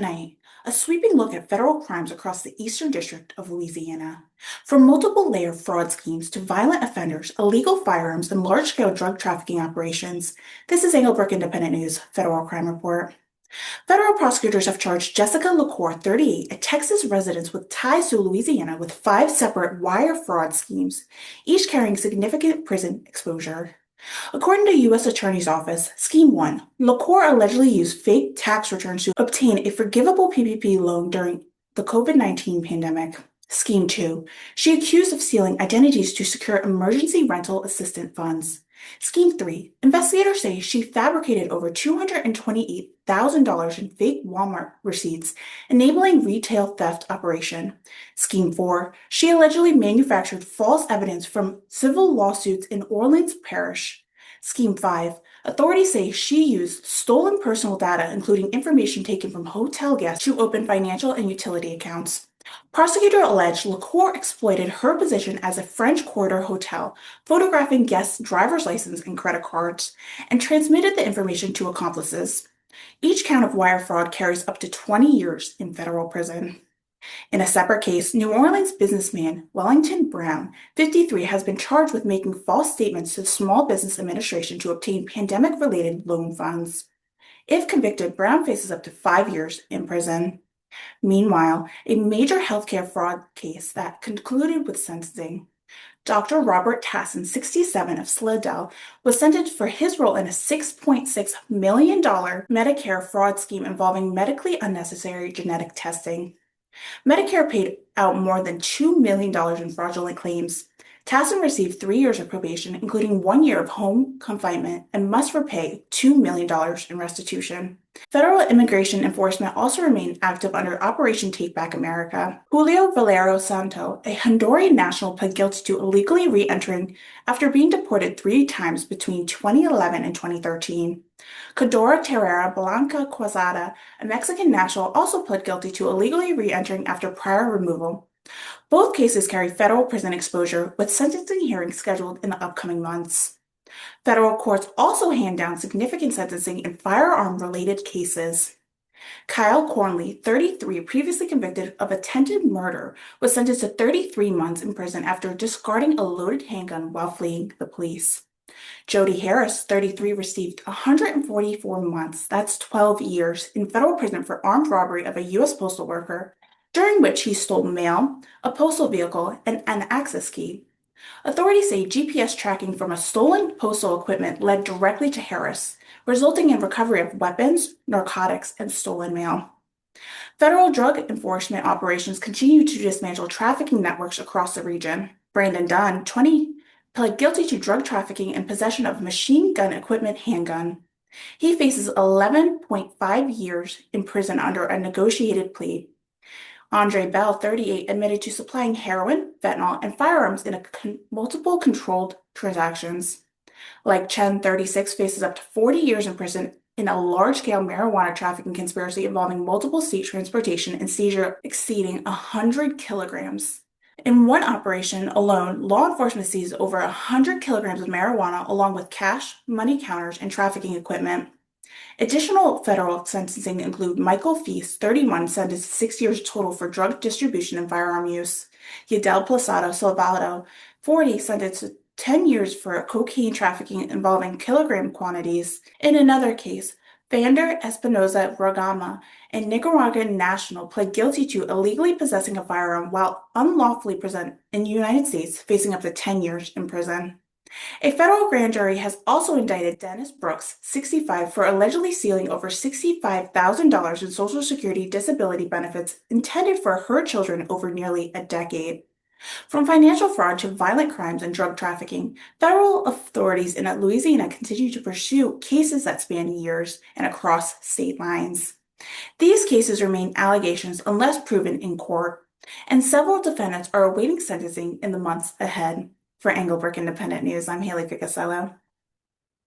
tonight, a sweeping look at federal crimes across the Eastern District of Louisiana. From multiple layer fraud schemes to violent offenders, illegal firearms, and large scale drug trafficking operations, this is Englebrook Independent News Federal Crime Report. Federal prosecutors have charged Jessica LaCour, 38, a Texas resident with ties to Louisiana, with 5 separate wire fraud schemes, each carrying significant prison exposure. According to U.S. Attorney's Office, Scheme 1, LaCour allegedly used fake tax returns to obtain a forgivable PPP loan during the COVID-19 pandemic. Scheme 2, she accused of stealing identities to secure emergency rental assistance funds. Scheme 3, investigators say she fabricated over $228,000 in fake Walmart receipts, enabling retail theft operation. Scheme 4, she allegedly manufactured false evidence from civil lawsuits in Orleans Parish. Scheme 5, authorities say she used stolen personal data, including information taken from hotel guests, to open financial and utility accounts. Prosecutor alleged LaCour exploited her position as a French Quarter hotel, photographing guests' driver's license and credit cards, and transmitted the information to accomplices. Each count of wire fraud carries up to 20 years in federal prison. In a separate case, New Orleans businessman Wellington Brown, 53, has been charged with making false statements to the Small Business Administration to obtain pandemic-related loan funds. If convicted, Brown faces up to 5 years in prison. Meanwhile, a major healthcare fraud case that concluded with sentencing. Dr. Robert Tassin, 67, of Slidell, was sentenced for his role in a $6.6 million Medicare fraud scheme involving medically unnecessary genetic testing. Medicare paid out more than $2 million in fraudulent claims. Tassin received 3 years of probation, including 1 year of home confinement, and must repay $2 million in restitution. Federal immigration enforcement also remained active under Operation Take Back America. Julio Valero Santo, a Honduran national, pled guilty to illegally re-entering after being deported 3 times between 2011 and 2013. Cadora Terrera Blanca Quezada, a Mexican national, also pled guilty to illegally re-entering after prior removal. Both cases carry federal prison exposure, with sentencing hearings scheduled in the upcoming months. Federal courts also hand down significant sentencing in firearm-related cases. Kyle Cornley, 33, previously convicted of attempted murder, was sentenced to 33 months in prison after discarding a loaded handgun while fleeing the police. Jody Harris, 33, received 144 months, that's 12 years, in federal prison for armed robbery of a U.S. postal worker, during which he stole mail, a postal vehicle, and an access key. Authorities say GPS tracking from a stolen postal equipment led directly to Harris, resulting in recovery of weapons, narcotics, and stolen mail. Federal drug enforcement operations continue to dismantle trafficking networks across the region. Brandon Dunn, 20, pled guilty to drug trafficking and possession of machine gun equipment handgun. He faces 11.5 years in prison under a negotiated plea. Andre Bell, 38, admitted to supplying heroin, fentanyl, and firearms in multiple controlled transactions. Like Chen, 36, faces up to 40 years in prison in a large-scale marijuana trafficking conspiracy involving multiple state transportation and seizure exceeding 100 kilograms. In one operation alone, law enforcement seized over 100 kilograms of marijuana along with cash, money counters, and trafficking equipment. Additional federal sentencing include Michael Feast, 31, sentenced to 6 years total for drug distribution and firearm use. Yadel Placado Salvado, 40, sentenced to 10 years for cocaine trafficking involving kilogram quantities. In another case, Vander Espinoza Ragama, a Nicaraguan national, pled guilty to illegally possessing a firearm while unlawfully present in the United States, facing up to 10 years in prison. A federal grand jury has also indicted Dennis Brooks, 65, for allegedly stealing over $65,000 in Social Security disability benefits intended for her children over nearly a decade. From financial fraud to violent crimes and drug trafficking, federal authorities in Louisiana continue to pursue cases that span years and across state lines. These cases remain allegations unless proven in court, and several defendants are awaiting sentencing in the months ahead. For Englebrook Independent News, I'm Haley Picasello.